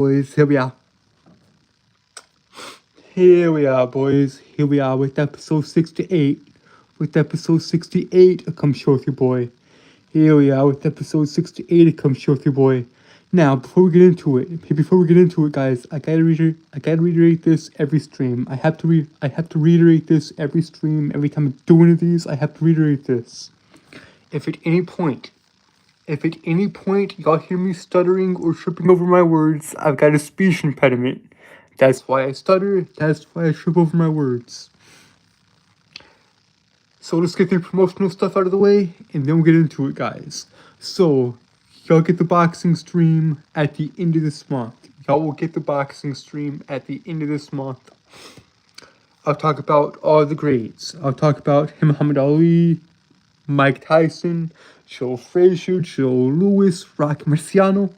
Boys, here we are. Here we are, boys. Here we are with episode 68. With episode 68, I come short you, boy. Here we are with episode 68, I come short you, boy. Now, before we get into it, guys, I gotta reiterate this every stream. I have to reiterate this every stream. Every time I do one of these, I have to reiterate this. If at any point y'all hear me stuttering or tripping over my words, I've got a speech impediment. That's why I stutter, that's why I trip over my words. So let's get the promotional stuff out of the way, and then we'll get into it, guys. So, y'all get the boxing stream at the end of this month. Y'all will get the boxing stream at the end of this month. I'll talk about all the grades. I'll talk about Muhammad Ali, Mike Tyson, Joe Frazier, Joe Louis, Rocky Marciano,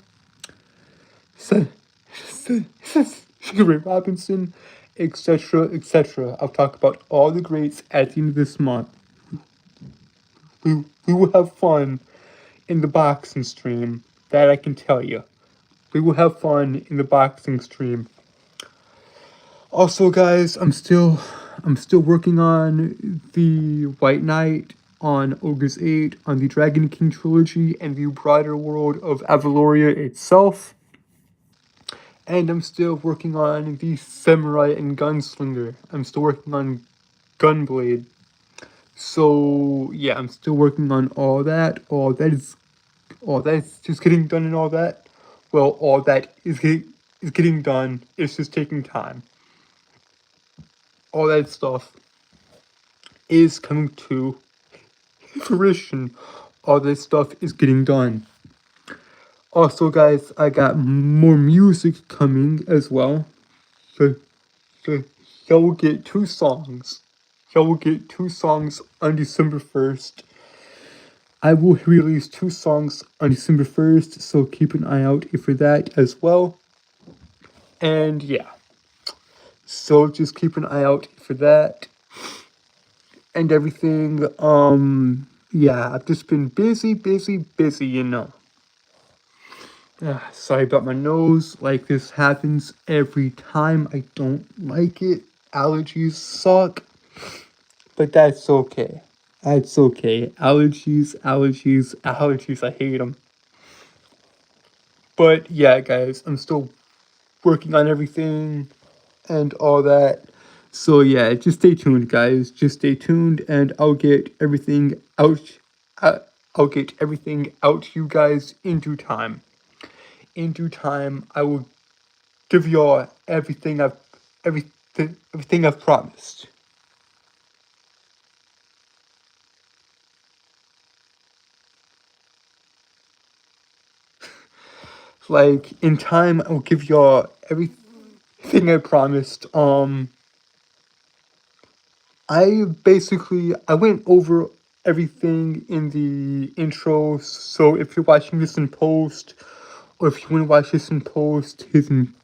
Sugar Ray Robinson, etc., etc. I'll talk about all the greats at the end of this month. We will have fun in the boxing stream, that I can tell you. We will have fun in the boxing stream. Also, guys, I'm still working on the White Knight, on Ogre's 8, on the Dragon King trilogy, and the broader world of Avaloria itself. And I'm still working on the Samurai and Gunslinger. I'm still working on Gunblade. So yeah, I'm still working on all that. All that is just getting done and all that. Well, all that is getting done. It's just taking time. All that stuff is coming to fruition. All that stuff is getting done. Also, guys, I got more music coming as well. So y'all will get 2 songs. Y'all will get 2 songs on December 1st. I will release 2 songs on December 1st, so keep an eye out for that as well. And yeah. So just keep an eye out for that. And everything. Yeah, I've just been busy, you know. Sorry about my nose. Like, this happens every time. I don't like it. Allergies suck. But that's okay. That's okay. Allergies. I hate them. But yeah, guys, I'm still working on everything and all that. So yeah, just stay tuned, guys. Just stay tuned, and I'll get everything out. I'll get everything out to you guys in due time. In due time, I will give y'all everything I've promised. Like, in time, I'll give y'all everything I promised. I went over everything in the intro, so if you're watching this in post, or if you want to watch this in post, then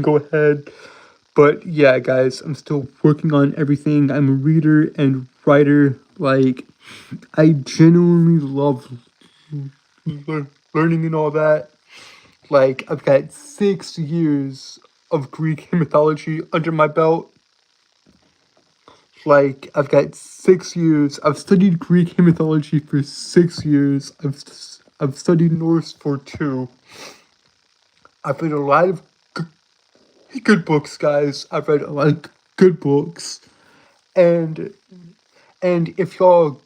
go ahead. But yeah, guys, I'm still working on everything. I'm a reader and writer. Like, I genuinely love learning and all that. Like, I've got 6 years of Greek mythology under my belt. Like, I've got 6 years. I've studied Greek mythology for 6 years. I've studied Norse for 2. I've read a lot of good books, guys. I've read a lot of good books. And if y'all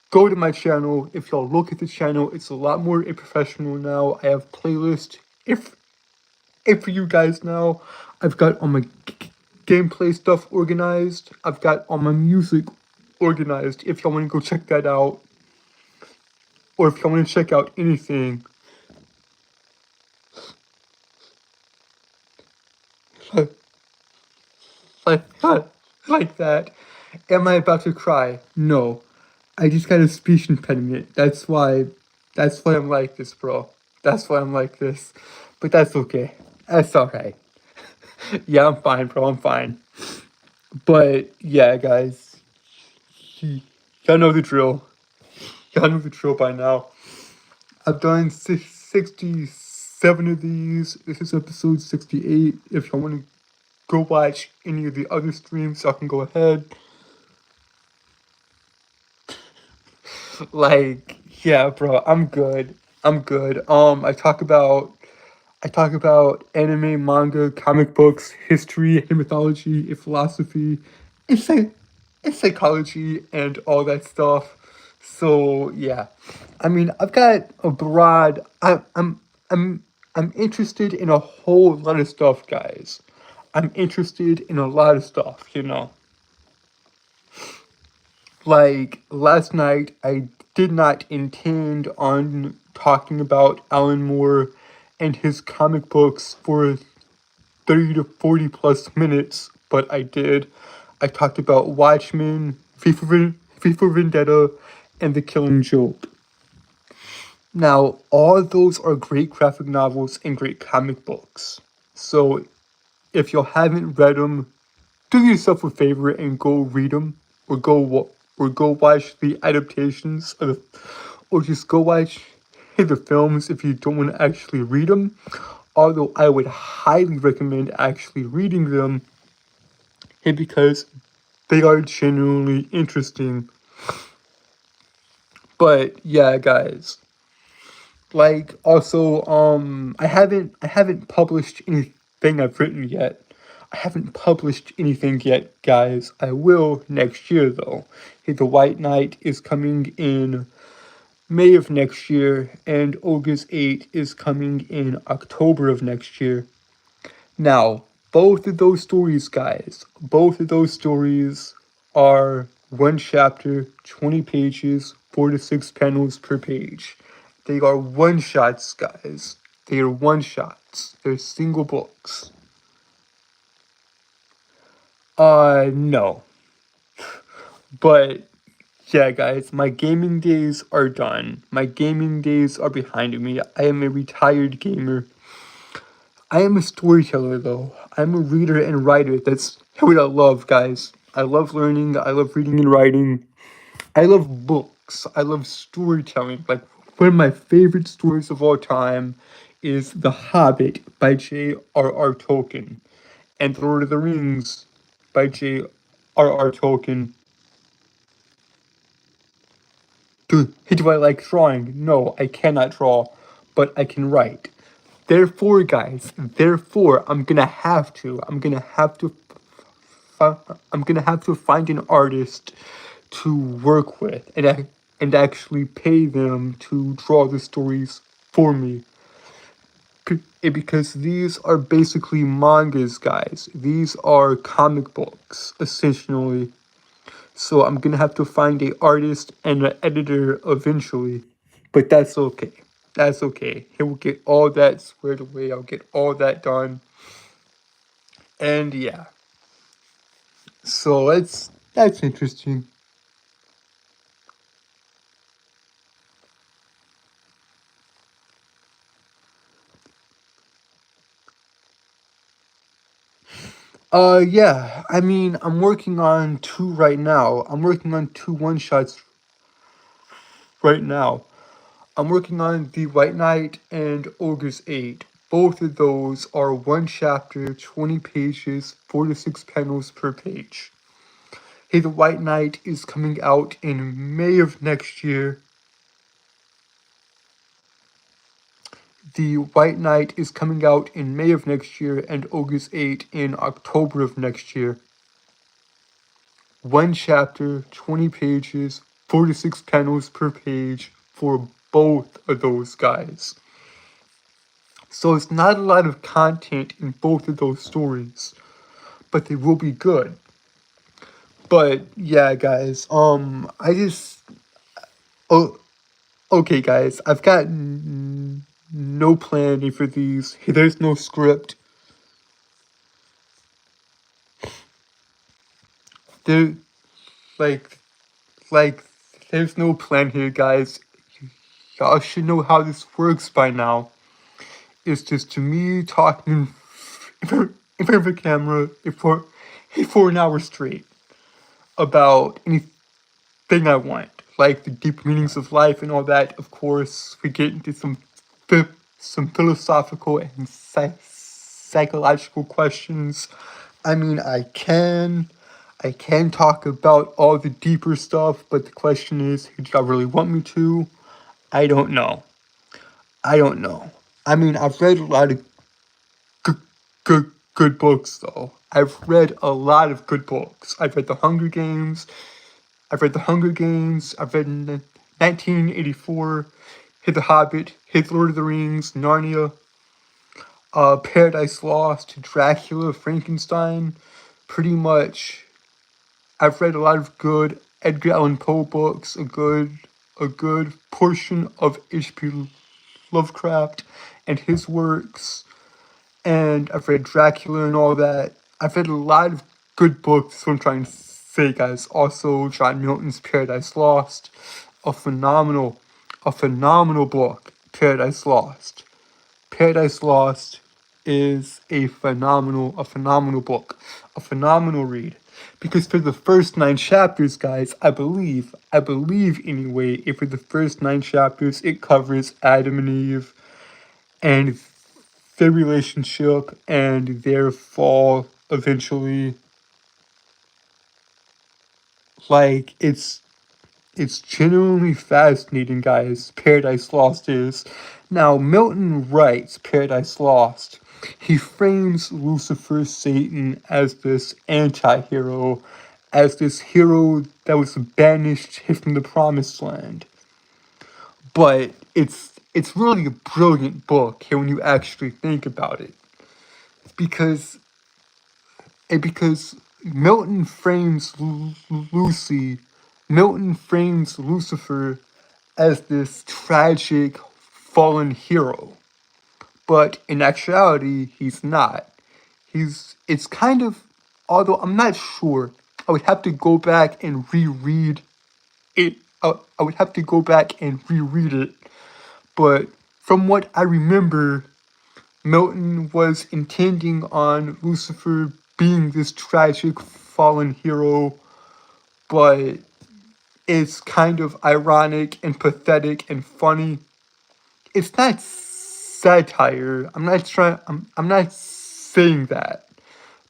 go to my channel, if y'all look at the channel, it's a lot more professional now. I have playlists. If for you guys now, I've got all my gameplay stuff organized. I've got all my music organized. If y'all want to go check that out, or if y'all want to check out anything, like that. Am I about to cry? No. I just got a speech impediment. That's why I'm like this, bro. That's why I'm like this. But that's okay. That's alright. Yeah, I'm fine, bro. I'm fine. But yeah, guys. Y'all know the drill. Y'all know the drill by now. I've done 67 7 of these. This is episode 68. If y'all want to go watch any of the other streams, y'all can go ahead. Like, yeah, bro, I'm good. I'm good. I talk about anime, manga, comic books, history, and mythology, and philosophy, and, and psychology, and all that stuff. So yeah, I mean, I've got a broad. I'm interested in a whole lot of stuff, guys. I'm interested in a lot of stuff, you know. Like last night, I did not intend on talking about Alan Moore and his comic books for 30 to 40 plus minutes, but I did. I talked about Watchmen, FIFA Vendetta, and The Killing Joke. Now, all of those are great graphic novels and great comic books. So, if you haven't read them, do yourself a favor and go read them, or go watch the adaptations or just go watch the films if you don't want to actually read them. Although I would highly recommend actually reading them, because they are genuinely interesting. But yeah, guys. Like also, I haven't published anything I've written yet. I haven't published anything yet, guys. I will next year though. Hey, The White Knight is coming in May of next year, and Ogre's 8 is coming in October of next year. Now, both of those stories, guys, both of those stories are one chapter, 20 pages, 4 to 6 panels per page. They are one shots, guys. They are one shots. They're single books. No. But yeah, guys, my gaming days are done. My gaming days are behind me. I am a retired gamer. I am a storyteller, though. I'm a reader and writer. That's what I love, guys. I love learning. I love reading and writing. I love books. I love storytelling. Like, one of my favorite stories of all time is The Hobbit by J.R.R. Tolkien, and The Lord of the Rings by J.R.R. Tolkien. Do I like drawing? No, I cannot draw, but I can write. Therefore, guys, I'm gonna have to. I'm gonna have to find an artist to work with, and actually pay them to draw the stories for me. Because these are basically mangas, guys. These are comic books, essentially. So I'm gonna have to find a artist and an editor eventually. But that's okay. That's okay. He will get all that squared away. I'll get all that done. And yeah. So that's interesting. Yeah. I mean, I'm working on two right now. I'm working on two one shots right now. I'm working on The White Knight and Ogre's 8. Both of those are one chapter, 20 pages, 4 to 6 panels per page. Hey, The White Knight is coming out in May of next year. The White Knight is coming out in May of next year, and Ogre's 8 in October of next year. One chapter, 20 pages, 4 to 6 panels per page for both of those guys. So it's not a lot of content in both of those stories, but they will be good. But yeah, guys, I just oh okay, guys, I've got no planning for these. There's no script. There, like, like, there's no plan here, guys. Y'all should know how this works by now. It's just to me talking in front of a camera for an hour straight about anything I want, like the deep meanings of life and all that. Of course, we get into some some philosophical and psychological questions. I mean, I can talk about all the deeper stuff, but the question is, did y'all really want me to? I don't know. I don't know. I mean, I've read a lot of good, good books, though. I've read a lot of good books. I've read The Hunger Games. I've read The Hunger Games. I've read 1984, hit The Hobbit, hit Lord of the Rings, Narnia, Paradise Lost, Dracula, Frankenstein. Pretty much, I've read a lot of good Edgar Allan Poe books, a good portion of H.P. Lovecraft and his works, and I've read Dracula and all that. I've read a lot of good books, what I'm trying to say, guys. Also, John Milton's Paradise Lost, a phenomenal book, Paradise Lost. Paradise Lost is a phenomenal book, a phenomenal read. Because for the first 9 chapters, guys, I believe anyway, if for the first 9 chapters, it covers Adam and Eve and their relationship and their fall eventually. Like, it's genuinely fascinating, guys. Paradise Lost is. Now, Milton writes Paradise Lost. He frames Lucifer, Satan, as this anti-hero, as this hero that was banished from the promised land. But it's really a brilliant book here when you actually think about it. Because Milton frames Lucifer as this tragic fallen hero, but in actuality he's not. It's kind of, although I'm not sure, I would have to go back and reread it. I would have to go back and reread it, but from what I remember, Milton was intending on Lucifer being this tragic fallen hero, but it's kind of ironic and pathetic and funny. It's not satire. I'm not saying that.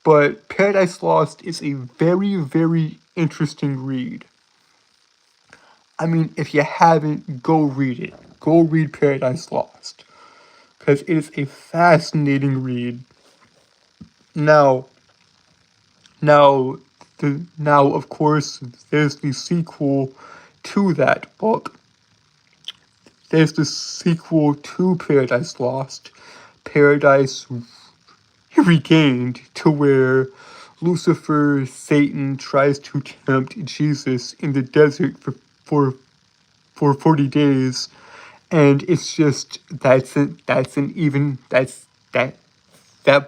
But Paradise Lost is a very, very interesting read. I mean, if you haven't, go read it. Go read Paradise Lost. Because it is a fascinating read. Now, of course, there's the sequel to that book. There's the sequel to Paradise Lost, Paradise Regained, to where Lucifer, Satan, tries to tempt Jesus in the desert for 40 days, and it's just that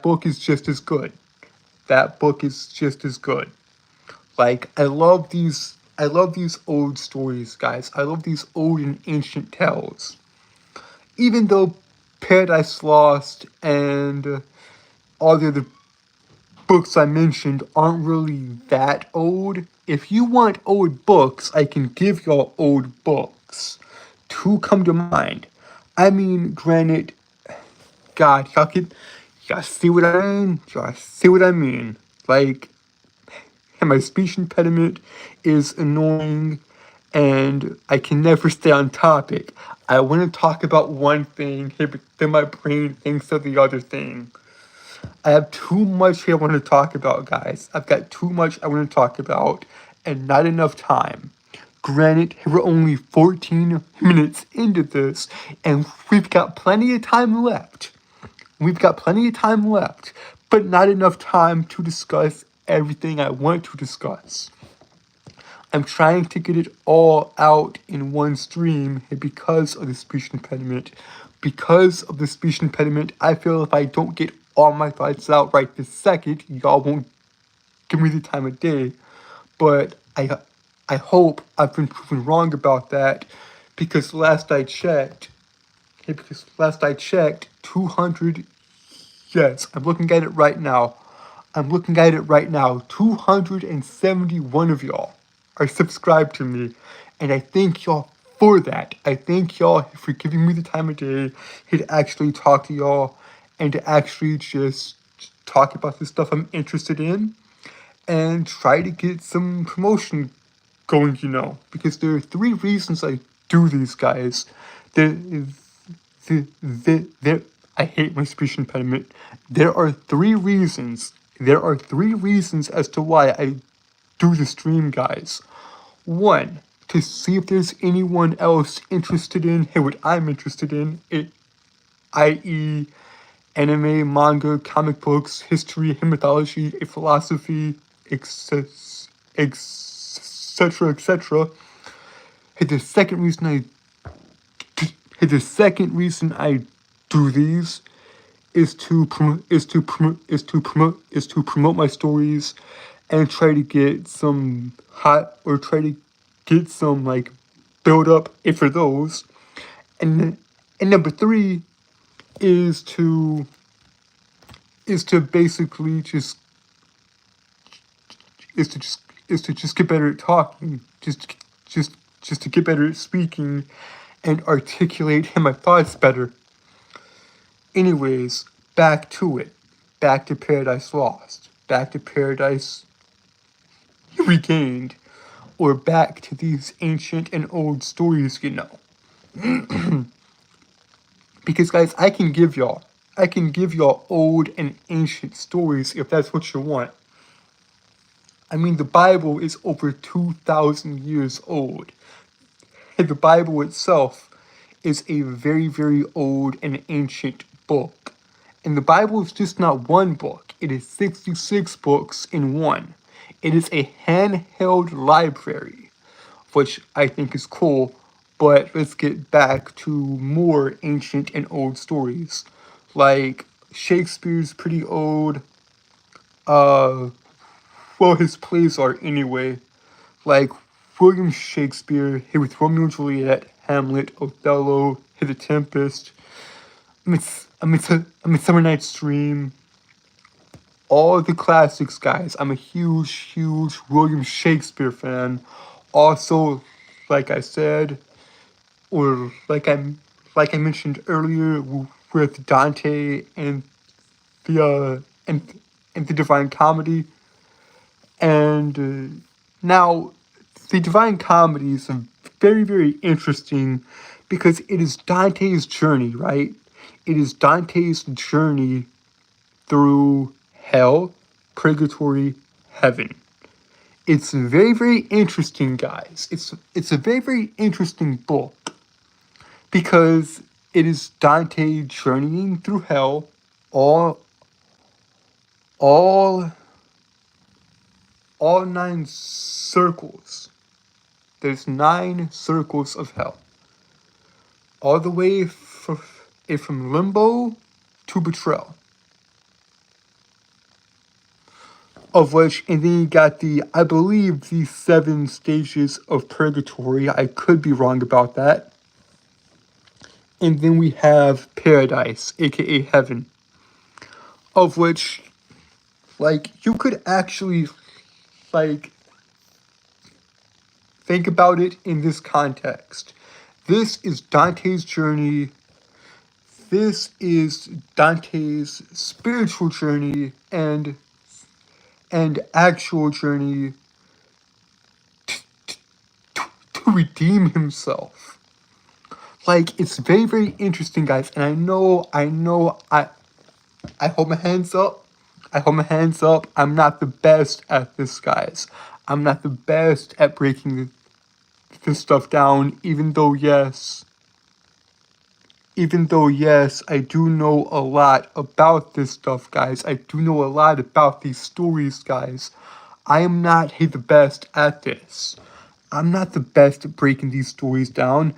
book is just as good. That book is just as good. Like, I love these old stories, guys. I love these old and ancient tales. Even though Paradise Lost and all the other books I mentioned aren't really that old, if you want old books, I can give y'all old books to come to mind. I mean, granted, God, y'all see what I mean? Y'all see what I mean? Like, and my speech impediment is annoying, and I can never stay on topic. I want to talk about one thing, but then my brain thinks of the other thing. I have too much here I want to talk about, guys. I've got too much I want to talk about, and not enough time. Granted, we're only 14 minutes into this, and we've got plenty of time left. But not enough time to discuss everything I want to discuss. I'm trying to get it all out in one stream, and because of the speech impediment, I feel if I don't get all my thoughts out right this second, y'all won't give me the time of day. But I hope I've been proven wrong about that, because last I checked, 200, yes, I'm looking at it right now. 271 of y'all are subscribed to me, and I thank y'all for that. I thank y'all for giving me the time of day to actually talk to y'all and to actually just talk about the stuff I'm interested in and try to get some promotion going, because there are three reasons I do these, guys. There, I hate my speech impediment. There are three reasons. There are three reasons as to why I do the stream, guys. One, to see if there's anyone else interested in what I'm interested in, i.e., anime, manga, comic books, history, mythology, philosophy, etc., etc. The second reason I do these is to promote my stories and try to get some like build up for those. And number three is to basically just get better at talking, just to get better at speaking and articulate my thoughts better. Anyways, back to it. Back to Paradise Lost. Back to Paradise Regained. Or back to these ancient and old stories. Because, guys, I can give y'all old and ancient stories if that's what you want. I mean, the Bible is over 2,000 years old. And the Bible itself is a very, very old and ancient book. And the Bible is just not one book. It is 66 books in one. It is a handheld library, which I think is cool. But let's get back to more ancient and old stories. Like, Shakespeare's pretty old. Well, his plays are anyway. Like, William Shakespeare, with Romeo and Juliet, Hamlet, Othello, The Tempest, Midsummer Night's Dream, all the classics, guys. I'm a huge, huge William Shakespeare fan. Also, like I said, or like I mentioned earlier, with Dante and the Divine Comedy, and now the Divine Comedy is very, very interesting because it is Dante's journey, right? It is Dante's journey through hell, purgatory, heaven. It's very, very interesting, guys. It's a very, very interesting book because it is Dante journeying through hell, all 9 circles. There's 9 circles of hell. All the way from limbo to betrayal. Of which, and then you got I believe, the 7 stages of purgatory. I could be wrong about that. And then we have paradise, aka heaven. Of which, like, you could actually, like, think about it in this context. This is Dante's journey. This is Dante's spiritual journey and actual journey to redeem himself. Like, it's very, very interesting, guys. And I hold my hands up. I'm not the best at this, guys. I'm not the best at breaking this stuff down, even though yes, I do know a lot about this stuff, guys. I do know a lot about these stories, guys. I am not the best at this. I'm not the best at breaking these stories down.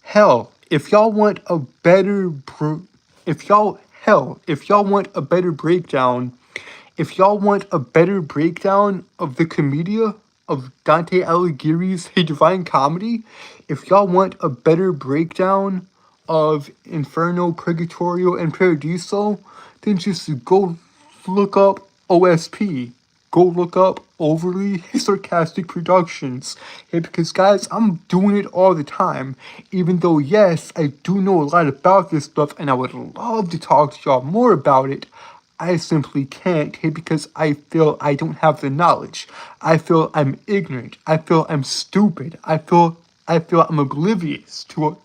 Hell, if y'all want a better breakdown, if y'all want a better breakdown of the Commedia of Dante Alighieri's Divine Comedy, if y'all want a better breakdown of Inferno, Purgatorio, and Paradiso, then just go look up OSP. go look up Overly Sarcastic Productions. Hey, because guys, I'm doing it all the time. Even though, yes, I do know a lot about this stuff and I would love to talk to y'all more about it, I simply can't, hey, because I feel I don't have the knowledge. I feel I'm ignorant. I feel I'm stupid. I feel I'm oblivious to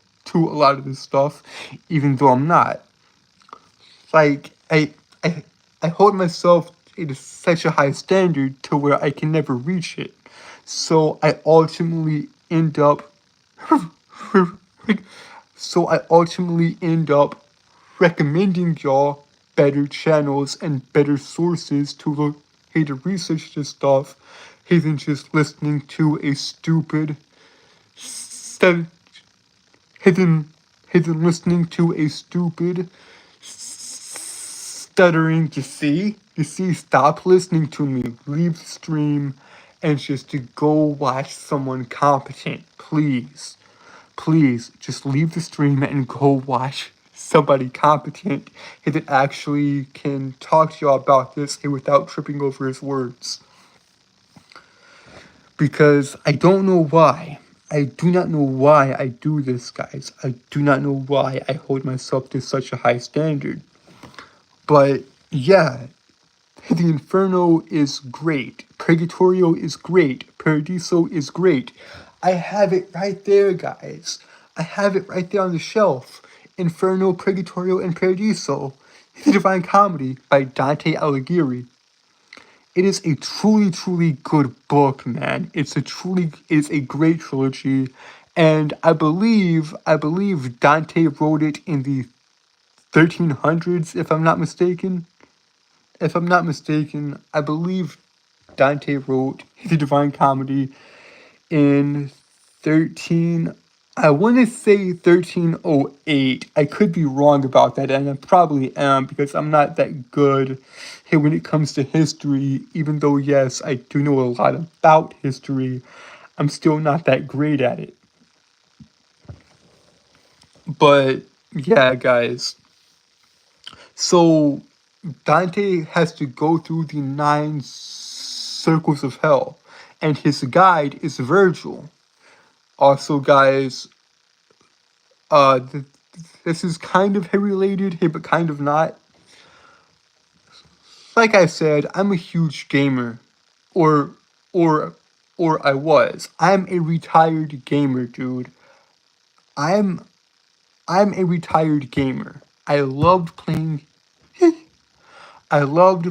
a lot of this stuff, even though I'm not. Like I I hold myself to such a high standard to where I can never reach it. So I ultimately end up so I ultimately end up recommending y'all better channels and better sources to look hey to research this stuff, hey than just listening to a stupid stu- hidden hidden listening to a stupid stuttering. You see, stop listening to me, leave the stream, and just to go watch someone competent, please just leave the stream and go watch somebody competent that actually can talk to y'all about this without tripping over his words. Because I don't know why. I do not know why I do this, guys. I do not know why I hold myself to such a high standard. But yeah, the Inferno is great. Purgatorio is great. Paradiso is great. I have it right there, guys. I have it right there on the shelf. Inferno, Purgatorio, and Paradiso. The Divine Comedy by Dante Alighieri. It is a truly, truly good book, man. It's a great trilogy, and I believe Dante wrote it in the 1300s, if I'm not mistaken. If I'm not mistaken, I believe Dante wrote the Divine Comedy in 13. I want to say 1308. I could be wrong about that, and I probably am because I'm not that good here when it comes to history. Even though, yes, I do know a lot about history, I'm still not that great at it. But yeah, guys. So Dante has to go through the nine circles of hell, and his guide is Virgil. Also, guys, uh, th- this is kind of related here, but kind of not. Like I said, I'm a huge gamer, or, or, or I was. I'm a retired gamer, dude. I'm, I'm a retired gamer. I loved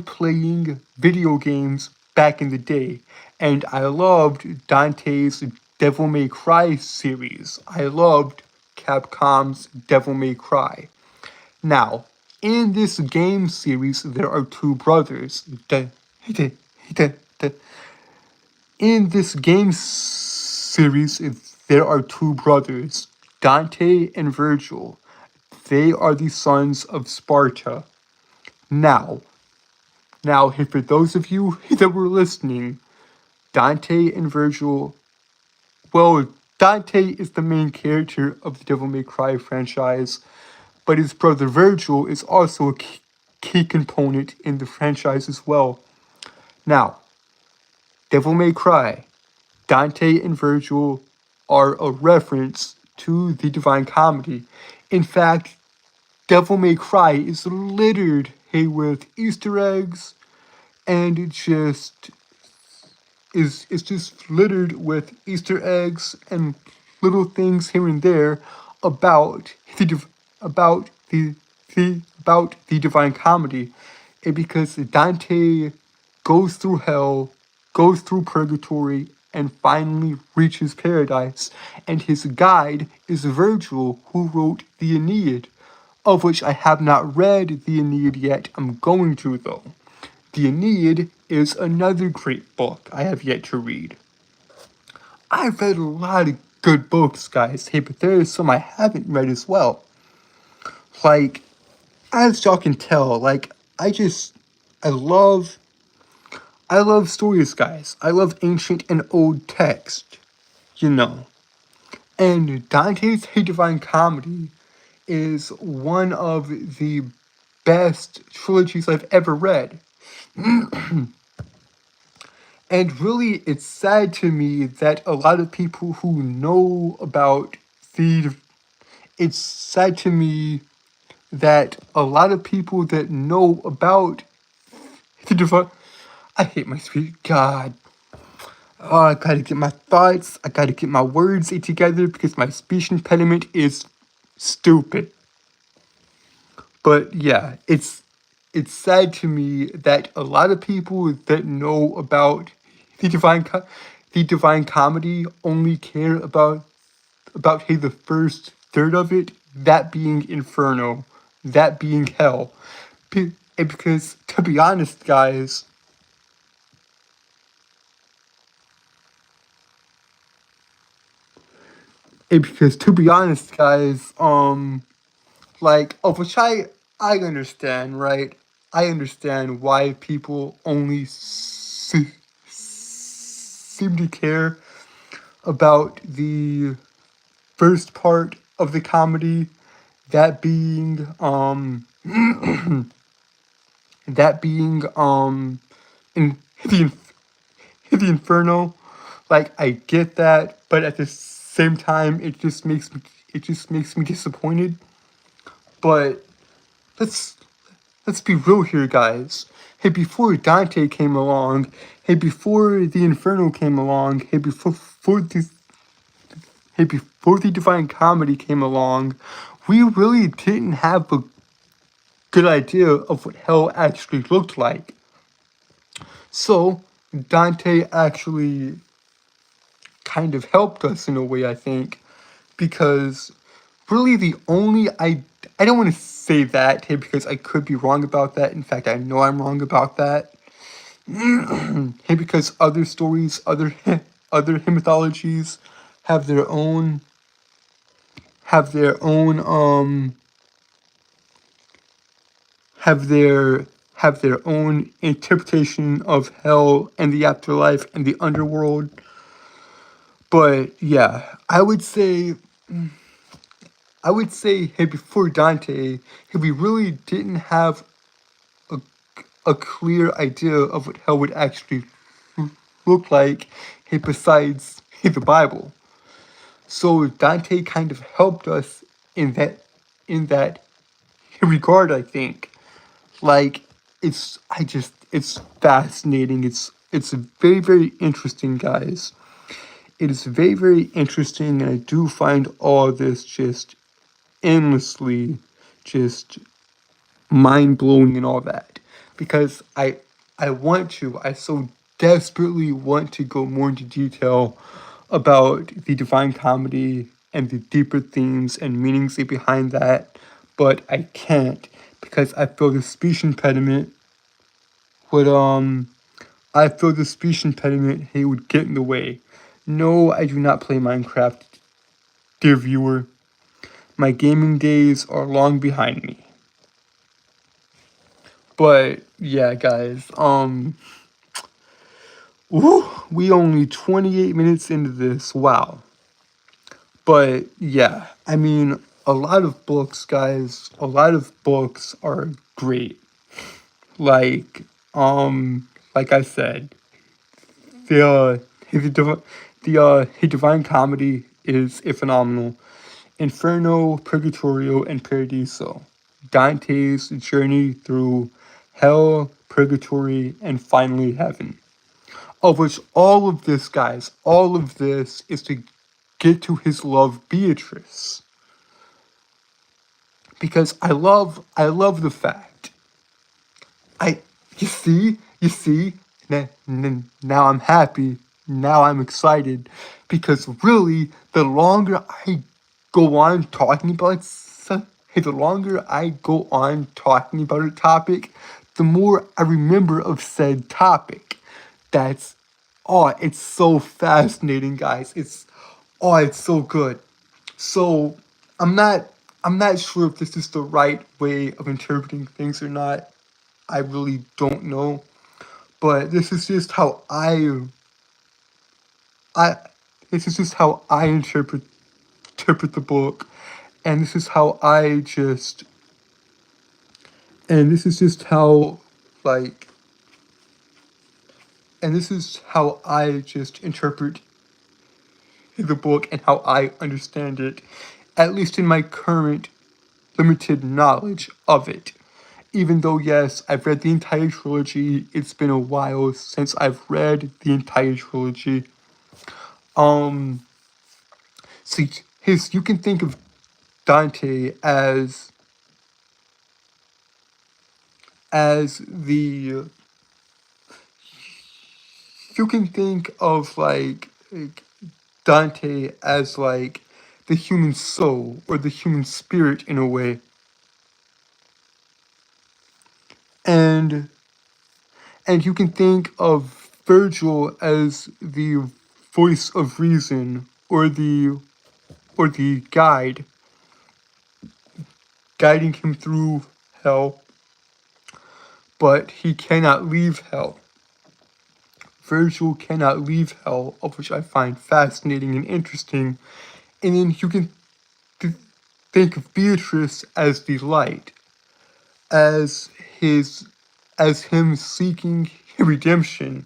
playing video games back in the day, and I loved Dante's Devil May Cry series. I loved Capcom's Devil May Cry. Now, in this game series, there are two brothers. In this game series, there are two brothers, Dante and Virgil. They are the sons of Sparta. Now, Now, for those of you that were listening, Dante and Virgil, well, Dante is the main character of the Devil May Cry franchise, but his brother Virgil is also a key component in the franchise as well. Now, Devil May Cry, Dante and Virgil are a reference to the Divine Comedy. In fact, Devil May Cry is littered, hey, with Easter eggs, and it's just littered with Easter eggs and little things here and there about about the Divine Comedy, and because Dante goes through hell, goes through purgatory, and finally reaches paradise, and his guide is Virgil, who wrote the Aeneid, of which I have not read the Aeneid yet. I'm going to though. The Aeneid is another great book I have yet to read. I've read a lot of good books, guys. Hey, but there are some I haven't read as well. Like, as y'all can tell, I love, I love stories, guys. I love ancient and old text, you know. And Dante's Hey Divine Comedy is one of the best trilogies I've ever read. And really, it's sad to me that a lot of people who know about the. It's sad to me that a lot of people that know about the divine. I hate my speech. God. Oh, I gotta get my thoughts. I gotta get my words together because my speech impediment is stupid. But yeah, it's sad to me that a lot of people that know about the the divine comedy only care about hey the first third of it, that being Inferno, that being hell. And because to be honest, guys, like of which I understand, right? I understand why people only seem to care about the first part of the comedy, that being that being in the Inferno. Like I get that, but at the same time, it just makes me disappointed. But let's let's be real here, guys. Hey, before Dante came along, hey, before the Inferno came along, hey, before the Divine Comedy came along, we really didn't have a good idea of what hell actually looked like. So Dante actually kind of helped us in a way, I think, because really the only I don't want to say that here because I could be wrong about that. In fact, I know I'm wrong about that. Hey, because other stories, other mythologies have their own have their own have their own interpretation of hell and the afterlife and the underworld. But yeah, I would say hey before Dante, hey, we really didn't have a, a clear idea of what hell would actually look like, hey, besides hey, the Bible. So Dante kind of helped us in that regard, I think. Like it's fascinating. It's very, very interesting, guys. It is very, very interesting, and I do find all this just endlessly just mind blowing and all that. Because I so desperately want to go more into detail about the Divine Comedy and the deeper themes and meanings behind that, but I can't because I feel the speech impediment would I feel the speech impediment he would get in the way. No, I do not play Minecraft, dear viewer. My gaming days are long behind me. But yeah, guys, we only 28 minutes into this. Wow. But yeah, I mean, a lot of books, guys, a lot of books are great. Like, like I said, the the Divine Comedy is a phenomenal. Inferno, Purgatorio, and Paradiso. Dante's journey through hell, purgatory, and finally heaven. Of which all of this, guys, all of this is to get to his love Beatrice. Because I love the fact. I you see, now I'm happy, now I'm excited, because really, the longer I go on talking about the longer I go on talking about a topic, the more I remember of said topic. That's it's so fascinating, guys. It's so good. So I'm not I'm not sure if this is the right way of interpreting things or not. I really don't know. But this is just how I this is just how I interpret the book. And this is how I just and this is just how like and this is how I just interpret the book and how I understand it, at least in my current limited knowledge of it. Even though, yes, I've read the entire trilogy, it's been a while since I've read the entire trilogy. Um, so you can think of Dante as the you can think of like Dante as like the human soul or the human spirit in a way. And you can think of Virgil as the voice of reason or the guiding him through hell, but he cannot leave hell. Virgil cannot leave hell, of which I find fascinating and interesting. And then you can think of Beatrice as the light, as his as him seeking redemption.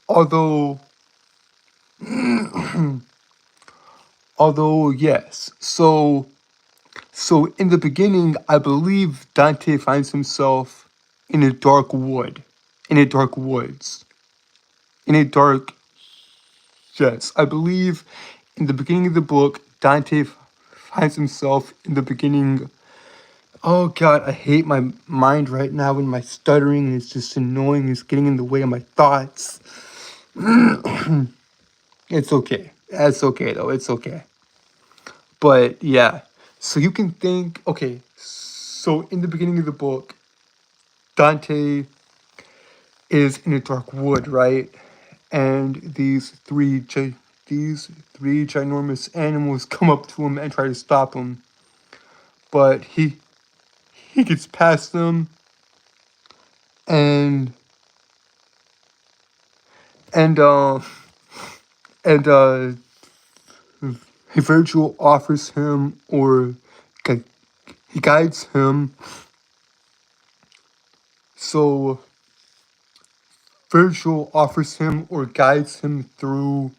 Although yes. So in the beginning, I believe Dante finds himself in a dark wood. In a dark woods. In a dark yes. I believe in the beginning of the book, Dante finds himself in the beginning. Oh god, I hate my mind right now and my stuttering is just annoying. It's getting in the way of my thoughts. It's okay. That's okay though. It's okay. But yeah. So you can think, okay, so in the beginning of the book, Dante is in a dark wood, right? And these three ginormous animals come up to him and try to stop him. But he gets past them and and uh and Virgil offers him or he guides him. So Virgil offers him or guides him through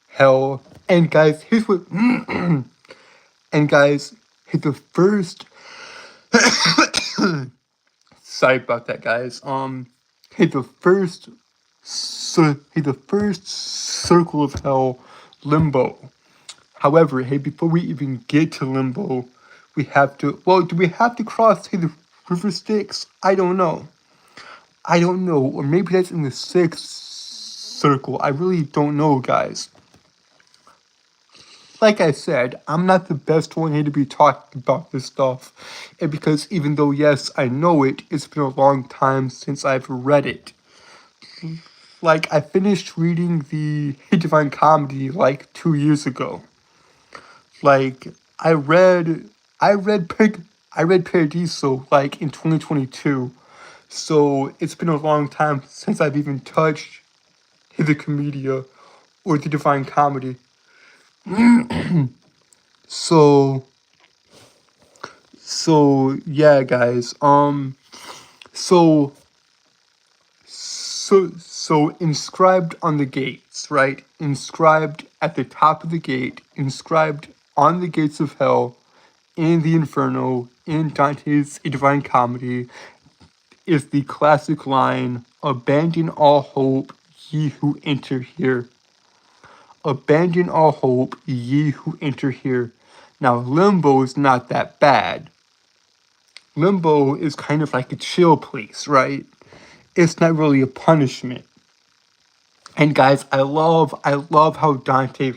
hell. And guys, here's what and guys, hit the first sorry about that guys. Hit the first hit the first circle of hell, limbo. However, hey, before we even get to limbo, we have to do we have to cross hey, the river Styx? I don't know. Or maybe that's in the sixth circle. I really don't know, guys. Like I said, I'm not the best one here to be talking about this stuff. And because even though, yes, I know it, it's been a long time since I've read it. Like, I finished reading the Divine Comedy like 2 years ago. Like, I read Paradiso like in 2022. So it's been a long time since I've even touched the Commedia or the Divine Comedy. So yeah, guys. So inscribed on the gates, right? Inscribed at the top of the gate, inscribed on the gates of hell, in the Inferno, in Dante's Divine Comedy, is the classic line, "Abandon all hope, ye who enter here." Abandon all hope, ye who enter here. Now, limbo is not that bad. Limbo is kind of like a chill place, right? It's not really a punishment. And guys, I love how Dante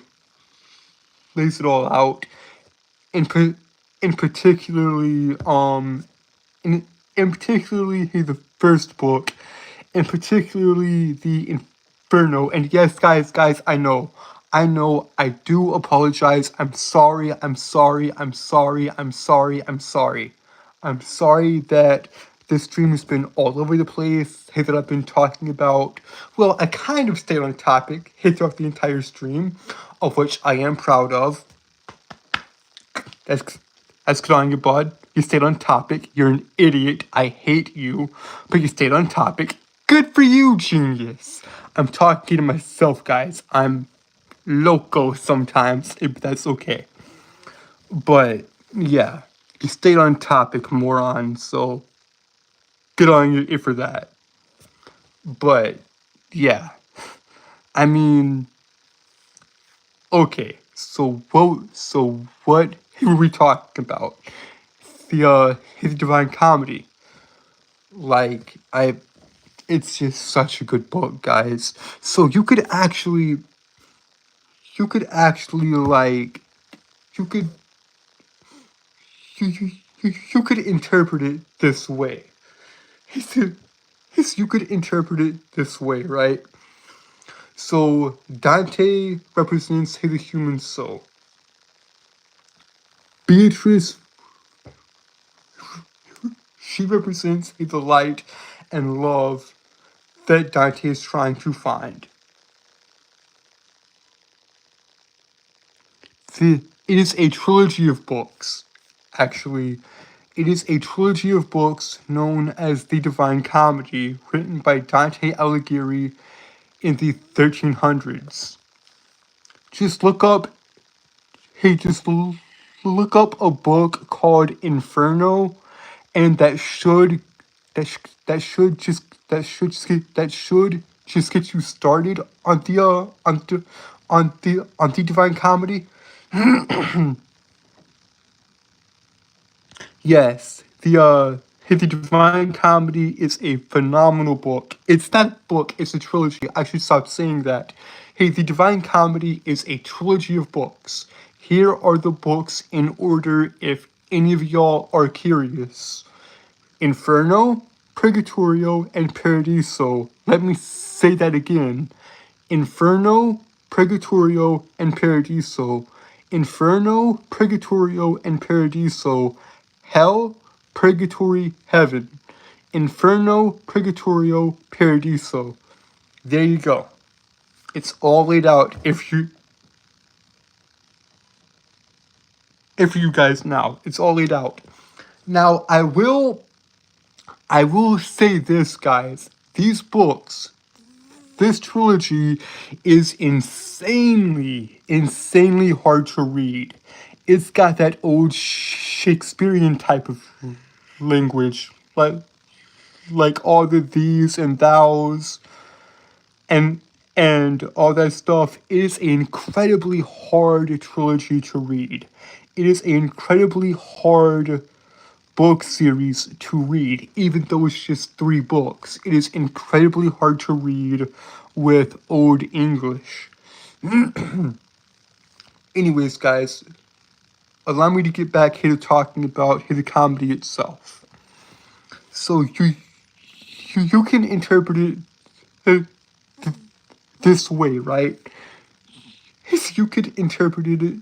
lays it all out. In particularly in particularly the first book, and particularly the Inferno. And yes, guys, I know, I do apologize. I'm sorry that this stream has been all over the place. Hey, that I've been talking about. Well, I kind of stayed on topic throughout the entire stream, of which I am proud of. That's good on you, bud. You stayed on topic. You're an idiot. I hate you, but you stayed on topic. Good for you, genius. I'm talking to myself, guys. I'm loco sometimes, if that's okay. But yeah, you stayed on topic, moron. So good on you for that. But yeah, I mean, okay. So what were we talking about? His Divine Comedy. Like it's just such a good book, guys. So you could actually like you could you could interpret it this way. He said, you could interpret it this way, right? So Dante represents the human soul. Beatrice, she represents the light and love that Dante is trying to find. It is a trilogy of books. Actually, it is a trilogy of books known as the Divine Comedy, written by Dante Alighieri in the 1300s. Just look up, hey, just look up a book called Inferno, and that should just get you started on the Divine Comedy. Yes, the Divine Comedy is a phenomenal book. It's not a book, it's a trilogy. I should stop saying that. Hey, the Divine Comedy is a trilogy of books. Here are the books in order if any of y'all are curious. Inferno, Purgatorio, and Paradiso. Let me say that again. Inferno, Purgatorio, and Paradiso. Inferno, Purgatorio, and Paradiso. Hell, Purgatory, Heaven. Inferno, Purgatorio, Paradiso. There you go. It's all laid out if you guys know. It's all laid out. Now I will say this, guys. These books, this trilogy is insanely hard to read. It's got that old Shakespearean type of language, like all the these and thous and all that stuff. It is an incredibly hard trilogy to read. It is an incredibly hard book series to read, even though it's just 3 books. It is incredibly hard to read with Old English. Anyways, guys, allow me to get back here to talking about the comedy itself. So you can interpret it this way, right? You could interpret it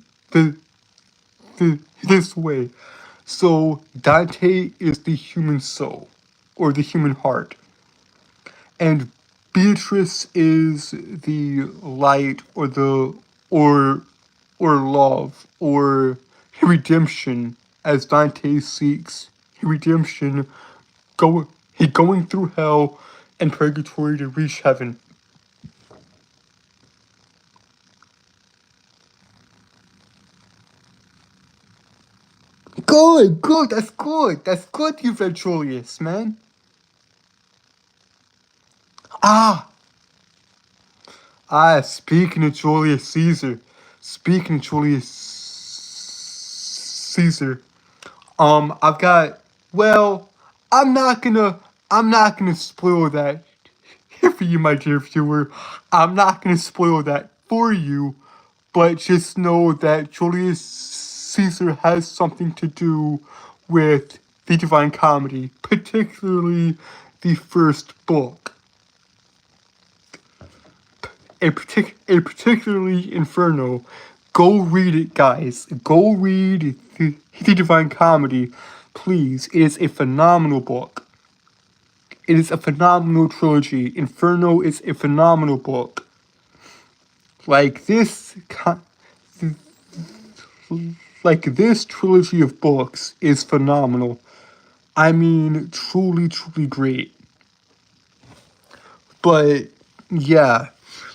this way. So Dante is the human soul, or the human heart, and Beatrice is the light, or love, or redemption, as Dante seeks redemption, going through hell and purgatory to reach heaven. Good, that's good, you read Julius, man. Ah, speaking of Julius Caesar, speaking of Julius Caesar, I've got, well, I'm not gonna, I'm not gonna spoil that for you, my dear viewer. I'm not gonna spoil that for you, but just know that Julius Caesar has something to do with the Divine Comedy, particularly the first book. A particularly Inferno. Go read it, guys. Go read the Divine Comedy, please. It is a phenomenal book. It is a phenomenal trilogy. Inferno is a phenomenal book. Like this trilogy of books is phenomenal. I mean, truly great. But yeah,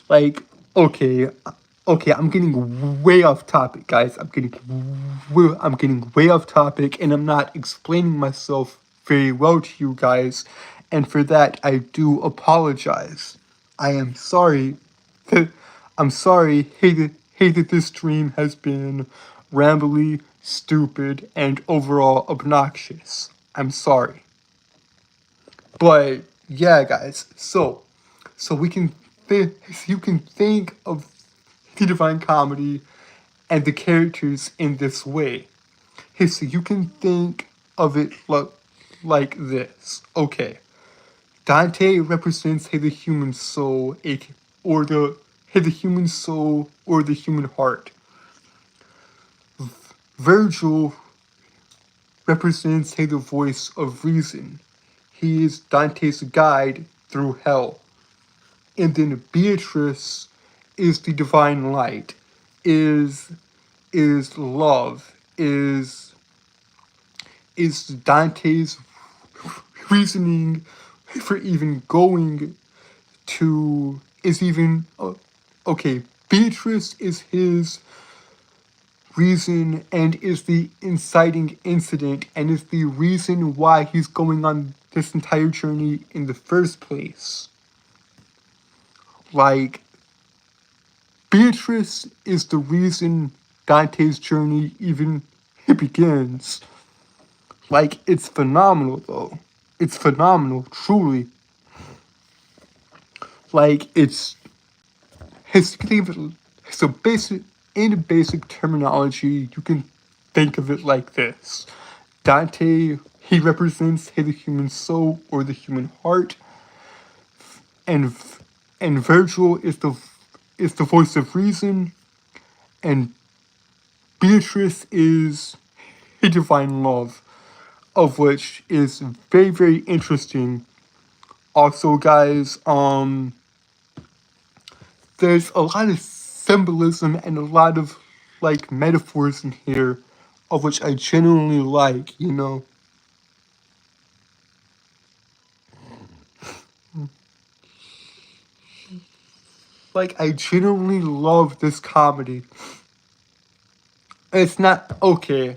like okay, okay, I'm getting way off topic, guys. I'm getting way off topic, and I'm not explaining myself very well to you guys, and for that I do apologize. I am sorry. That, I'm sorry. Hey that this stream has been rambly, stupid, and overall obnoxious. I'm sorry. But yeah, guys. So we can you can think of the Divine Comedy and the characters in this way. Hey, so you can think of it like this. Okay, Dante represents hey the human soul, or the human soul or the human heart. Virgil represents hey the voice of reason. He is Dante's guide through hell. And then Beatrice is the divine light, is love, is Dante's reasoning for even going to is even okay. Beatrice is his reason and is the inciting incident and is the reason why he's going on this entire journey in the first place. Like, Beatrice is the reason Dante's journey even begins. Like, it's phenomenal though. It's phenomenal, truly. Like, it's so basic in basic terminology, you can think of it like this. Dante, he represents the human soul or the human heart, and Virgil is the voice of reason, and Beatrice is a divine love, of which is very, very interesting. Also, guys, there's a lot of symbolism and a lot of like metaphors in here, of which I genuinely like, you know. Like, I genuinely love this comedy. It's not okay.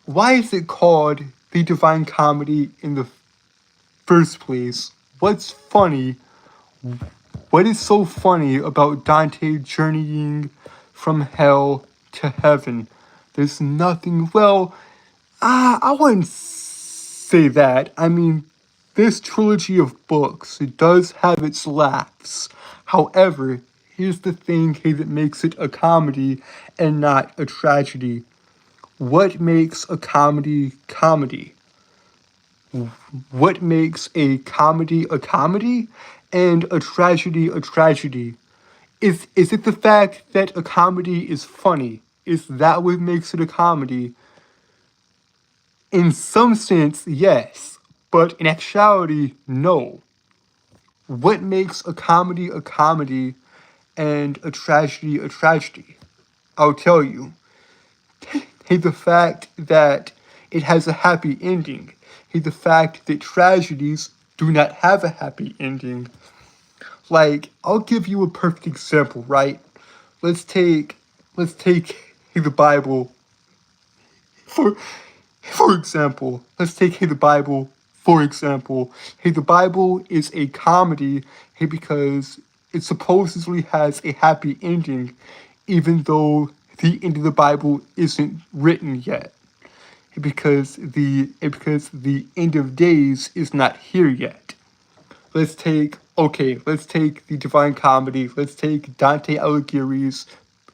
Why is it called the Divine Comedy in the first place? What's funny? What is so funny about Dante journeying from hell to heaven? There's nothing. Well, I wouldn't say that. I mean, this trilogy of books, it does have its laughs. However, here's the thing that makes it a comedy and not a tragedy. What makes a comedy comedy? What makes a comedy and a tragedy a tragedy? Is it the fact that a comedy is funny? Is that what makes it a comedy? In some sense, yes, but in actuality, no. What makes a comedy and a tragedy a tragedy? I'll tell you. Hey, the fact that it has a happy ending. Hey, the fact that tragedies do not have a happy ending. Like, I'll give you a perfect example, right? Let's take the Bible for example. Let's take the Bible for example. Hey, the Bible is a comedy, hey, because it supposedly has a happy ending, even though the end of the Bible isn't written yet. Because the end of days is not here yet. Let's take the Divine Comedy. Let's take Dante Alighieri's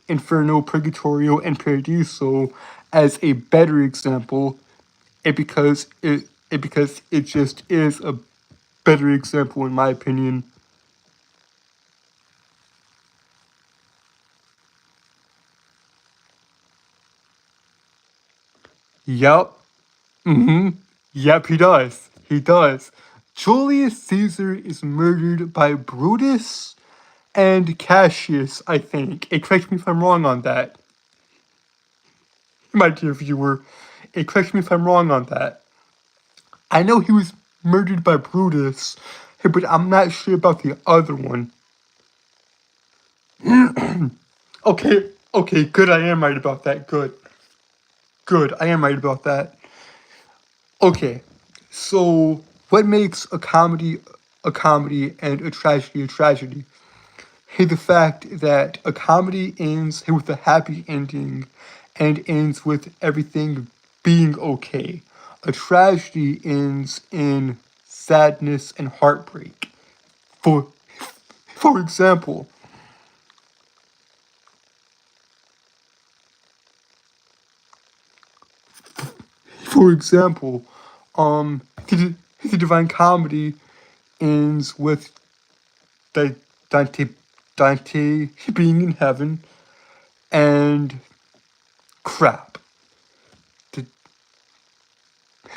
Inferno, Purgatorio, and Paradiso as a better example, because it just is a better example in my opinion. Yep. Mm-hmm. Yep, he does. He does. Julius Caesar is murdered by Brutus and Cassius, I think. Correct me if I'm wrong on that. My dear viewer, correct me if I'm wrong on that. I know he was murdered by Brutus, Hey, but I'm not sure about the other one. Okay, okay, good. I am right about that. Good, good. I am right about that. Okay, so what makes a comedy and a tragedy a tragedy? Hey, the fact that a comedy ends with a happy ending and ends with everything being okay. A tragedy ends in sadness and heartbreak. For for example, for example, the, the Divine Comedy ends with the Dante being in heaven and crap. The,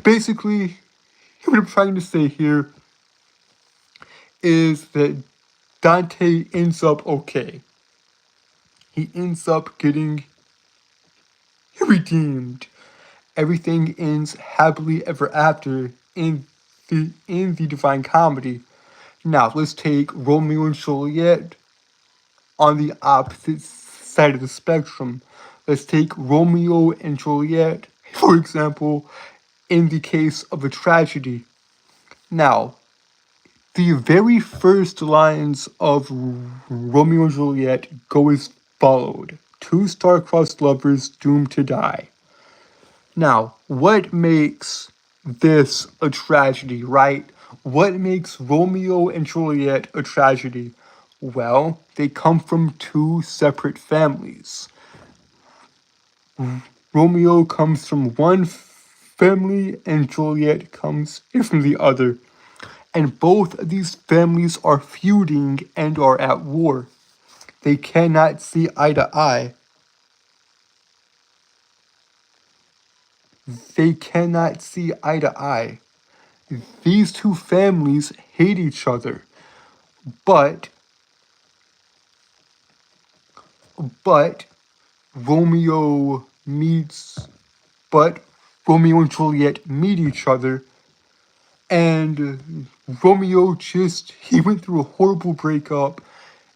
basically, what I'm trying to say here is that Dante ends up okay. He ends up getting redeemed. Everything ends happily ever after in the Divine Comedy. Now let's take Romeo and Juliet on the opposite side of the spectrum. Let's take Romeo and Juliet, for example, in the case of a tragedy. Now, the very first lines of Romeo and Juliet go as followed: two star-crossed lovers doomed to die. Now, what makes this a tragedy, right? What makes Romeo and Juliet a tragedy? Well, they come from two separate families. Romeo comes from one family and Juliet comes from the other. And both of these families are feuding and are at war. They cannot see eye to eye. They cannot see eye to eye. These two families hate each other, but but Romeo meets but Romeo and Juliet meet each other, and Romeo he went through a horrible breakup,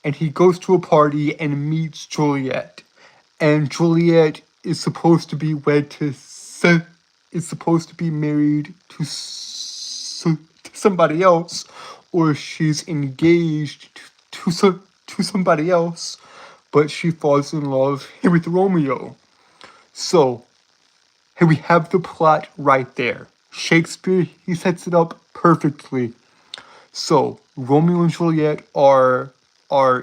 and he goes to a party and meets Juliet, and Juliet is supposed to be is supposed to be married to somebody else, or she's engaged to somebody else, but she falls in love with Romeo. So, here we have the plot right there. Shakespeare, he sets it up perfectly. So, Romeo and Juliet are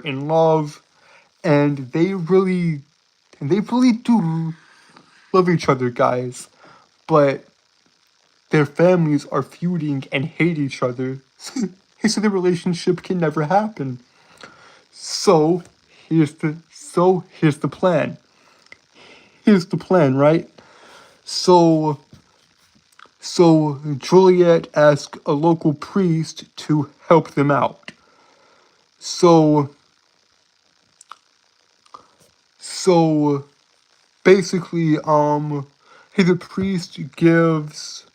in love, and they really do love each other, guys. But their families are feuding and hate each other, so the relationship can never happen. So here's the plan. Here's the plan, right? So Juliet asked a local priest to help them out. So so basically, the priest gives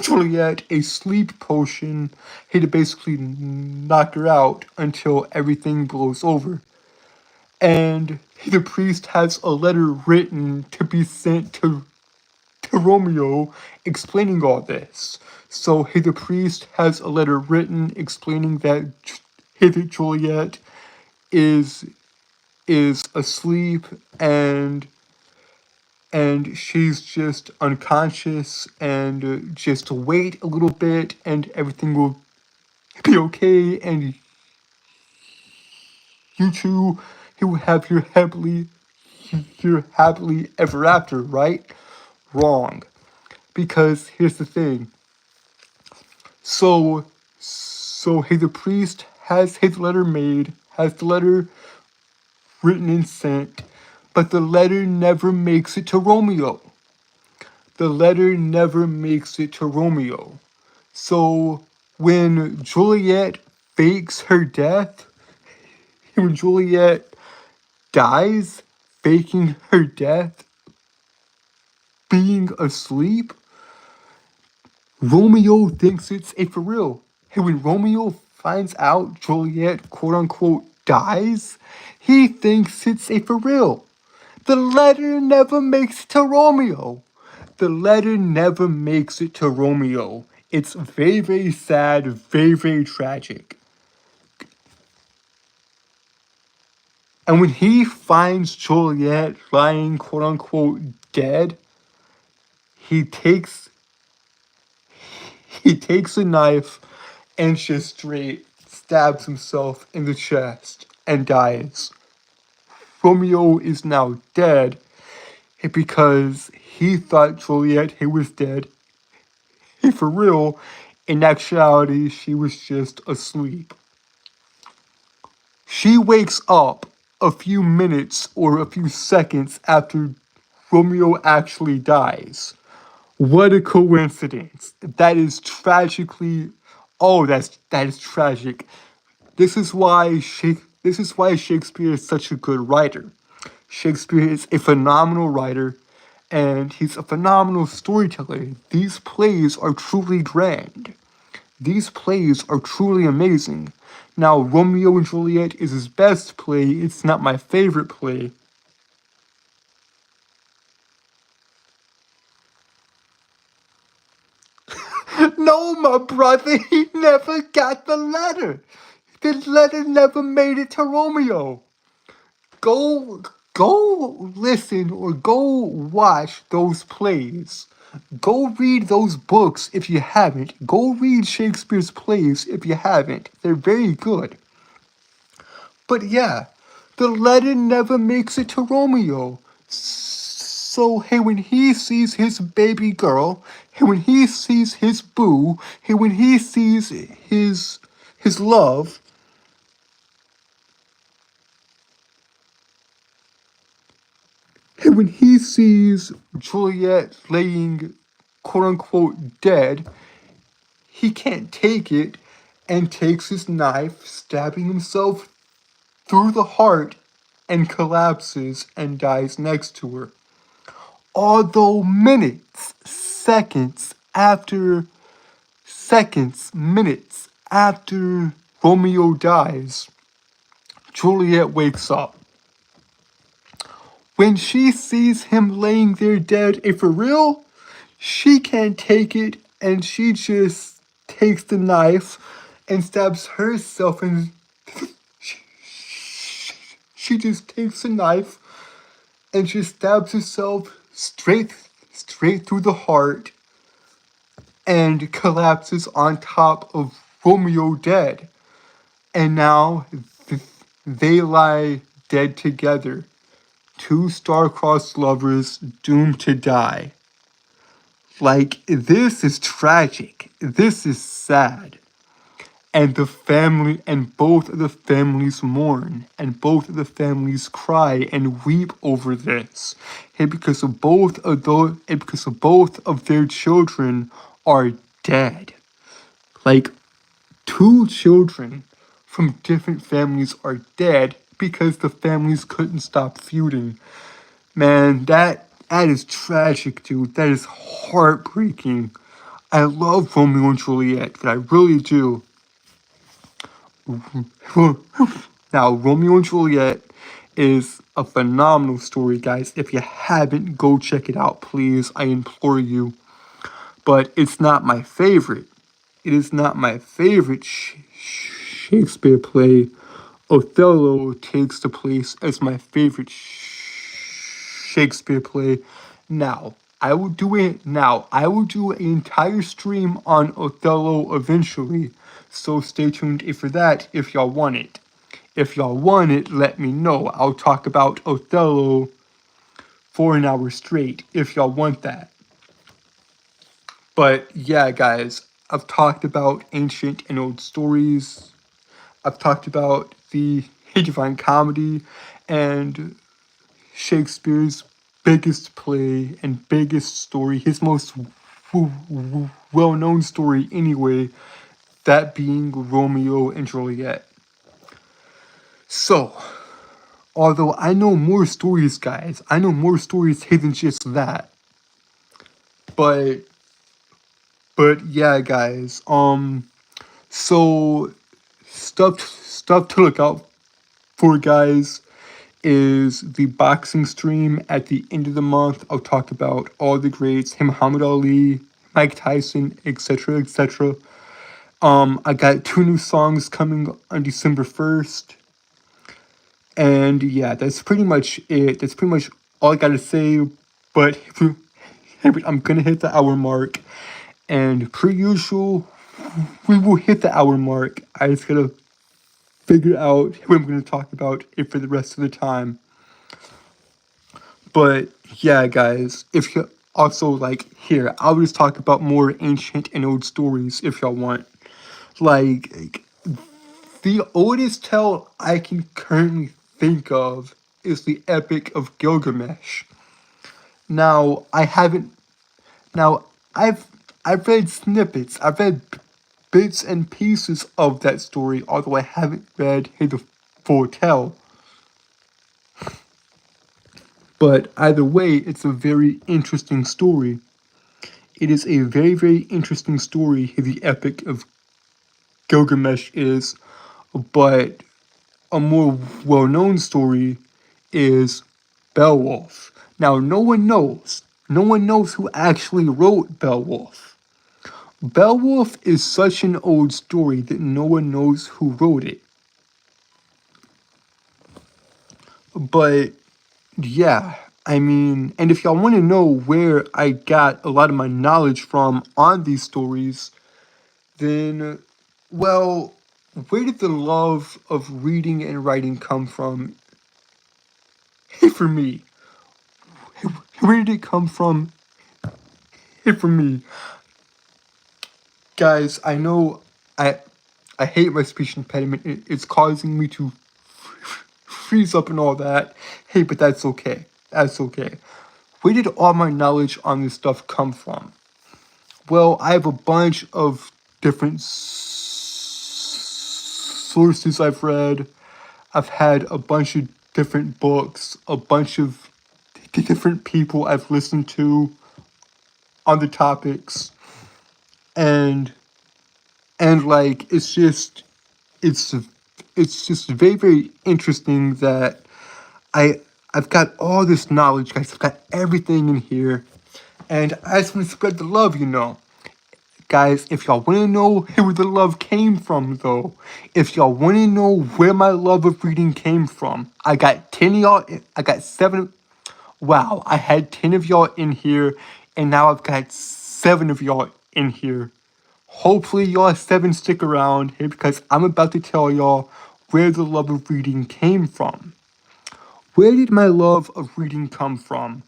Juliet a sleep potion, to basically knock her out until everything blows over. And the priest has a letter written to be sent to Romeo explaining all this. So the priest has a letter written explaining that Juliet is asleep, and she's just unconscious, and just wait a little bit and everything will be okay, and you two, you will have your happily ever after, right? Wrong. Because here's the thing. So hey, the priest has his letter made, has the letter written and sent, but the letter never makes it to Romeo. The letter never makes it to Romeo. So when Juliet fakes her death, when Juliet dies faking her death, being asleep, Romeo thinks it's for real. Hey, when Romeo finds out Juliet, quote unquote, dies, he thinks it's a for real. The letter never makes it to Romeo. The letter never makes it to Romeo. It's very, very sad, very, very tragic. And when he finds Juliet lying, quote unquote, dead, he takes he takes a knife and just straight stabs himself in the chest and dies. Romeo is now dead because he thought Juliet he was dead. He for real, in actuality, she was just asleep. She wakes up a few minutes or a few seconds after Romeo actually dies. What a coincidence. That is tragically that is tragic. This is why Shakespeare is such a good writer. Shakespeare is a phenomenal writer and he's a phenomenal storyteller. These plays are truly grand. These plays are truly amazing. Now, Romeo and Juliet is his best play. It's not my favorite play. No, my brother, he never got the letter. The letter never made it to Romeo. Go, go listen or go watch those plays. Go read those books if you haven't. Go read Shakespeare's plays if you haven't. They're very good. But yeah, the letter never makes it to Romeo. So, hey, when he sees his baby girl, hey, when he sees his boo, hey, when he sees his love, hey, when he sees Juliet laying quote unquote dead, he can't take it and takes his knife, stabbing himself through the heart and collapses and dies next to her. Although minutes after Romeo dies, Juliet wakes up. When she sees him laying there dead, if for real, she can't take it and she just takes the knife and stabs herself and she just takes the knife and she stabs herself straight through the heart and collapses on top of Romeo dead. And now they lie dead together. Two star-crossed lovers doomed to die. Like, this is tragic. This is sad. And the family and both of the families mourn and both of the families cry and weep over this. And because of both of their children are dead. Like, two children from different families are dead because the families couldn't stop feuding. Man, that is tragic, dude. That is heartbreaking. I love Romeo and Juliet, but I really do. Now, Romeo and Juliet is a phenomenal story, guys. If you haven't, go check it out, please. I implore you. But it's not my favorite. It is not my favorite Shakespeare play. Othello takes the place as my favorite Shakespeare play. Now, I will do it now. I will do an entire stream on Othello eventually. So stay tuned for that if y'all want it. If y'all want it, let me know. I'll talk about Othello for an hour straight if y'all want that. But yeah, guys, I've talked about ancient and old stories. I've talked about the Divine Comedy and Shakespeare's biggest play and biggest story, his most well-known story anyway, that being Romeo and Juliet. So, although I know more stories, guys, I know more stories than just that. But yeah, guys, So stuff to look out for, guys, is the boxing stream at the end of the month. I'll talk about all the greats, Muhammad Ali, Mike Tyson, etc., etc. I got 2 new songs coming on December 1st. And yeah, that's pretty much it. That's pretty much all I gotta say. But I'm gonna hit the hour mark. And per usual, we will hit the hour mark. I just gotta figure out what I'm gonna talk about it for the rest of the time. But yeah, guys, if you also like here, I'll just talk about more ancient and old stories if y'all want. Like the oldest tale I can currently think of is the Epic of Gilgamesh. Now I haven't. Now I've read snippets. I've read bits and pieces of that story, although I haven't read the full tale. But either way, it's a very interesting story. It is a very, very interesting story, the Epic of Gilgamesh is, but a more well known story is Beowulf. Now, no one knows. No one knows who actually wrote Beowulf. Beowulf is such an old story that no one knows who wrote it. But yeah, I mean, and if y'all want to know where I got a lot of my knowledge from on these stories, then, well, where did the love of reading and writing come from? For me, where did it come from? For me, guys, I know I hate my speech impediment. It's causing me to freeze up and all that. Hey, but that's okay. That's okay. Where did all my knowledge on this stuff come from? Well, I have a bunch of different sources I've read. I've had a bunch of different books, a bunch of different people I've listened to on the topics, and like it's it's just very, very interesting that I've got all this knowledge, guys. I've got everything in here, and I just want to spread the love, you know. Guys, if y'all want to know where the love came from, though, if y'all want to know where my love of reading came from, I got 10 of y'all, I got 7, wow, I had 10 of y'all in here, and now I've got 7 of y'all in here. Hopefully y'all 7 stick around here because I'm about to tell y'all where the love of reading came from. Where did my love of reading come from?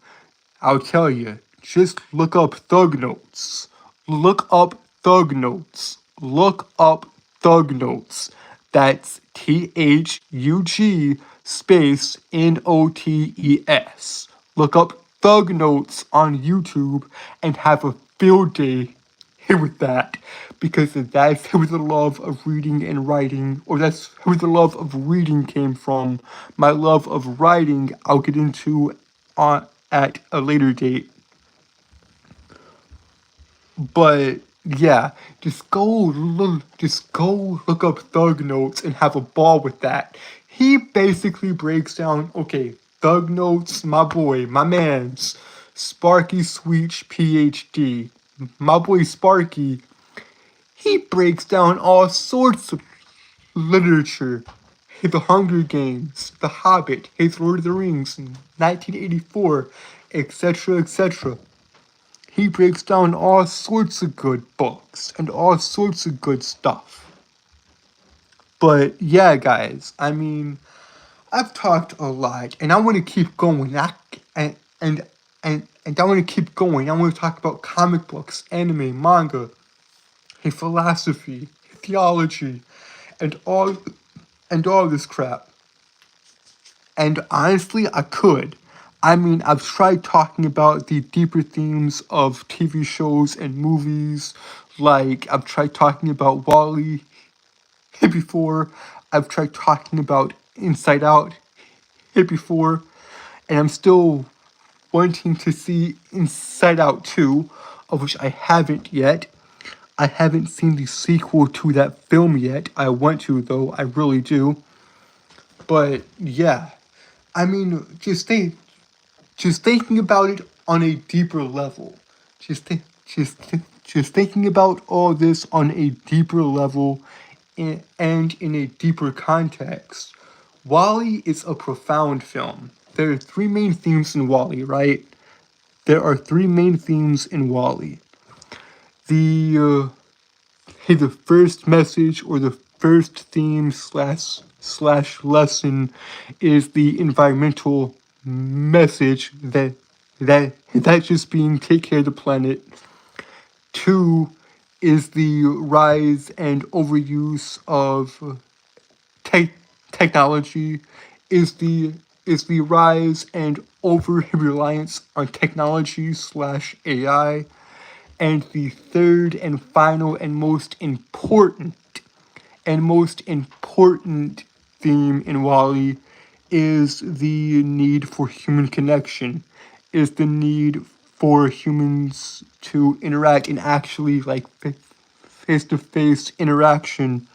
I'll tell you. Just look up Thug Notes. Look up Thug Notes. Look up Thug Notes. That's THUG space NOTES. Look up Thug Notes on YouTube and have a field day with that, because that's where the love of reading and writing, or that's where the love of reading came from. My love of writing, I'll get into at a later date. But yeah, just go look up Thug Notes and have a ball with that. He basically breaks down, okay, Thug Notes, my boy, my man's Sparky Sweech PhD. My boy Sparky, he breaks down all sorts of literature. The Hunger Games, The Hobbit, his Lord of the Rings, 1984, etc., etc. He breaks down all sorts of good books and all sorts of good stuff. But yeah, guys, I mean, I've talked a lot, and I want to keep going. And I want to keep going. I want to talk about comic books, anime, manga, philosophy, theology, and all this crap. And honestly, I could. I mean, I've tried talking about the deeper themes of TV shows and movies. Like, I've tried talking about Wall-E before. I've tried talking about Inside Out before. And I'm still wanting to see Inside Out 2, of which I haven't yet. I haven't seen the sequel to that film yet. I want to though, I really do. But yeah, I mean, just thinking about it on a deeper level, just th- just th- just thinking about all this on a deeper level, and in a deeper context. Wally is a profound film. There are three main themes in Wally, right? There are three main themes in Wally. The the first message or the first theme slash lesson is the environmental message that just being take care of the planet. Two is the rise and overuse of technology. Is the rise and over reliance on technology slash AI. And the third and final and most important theme in Wally is the need for human connection, is the need for humans to interact and actually like face to face interaction.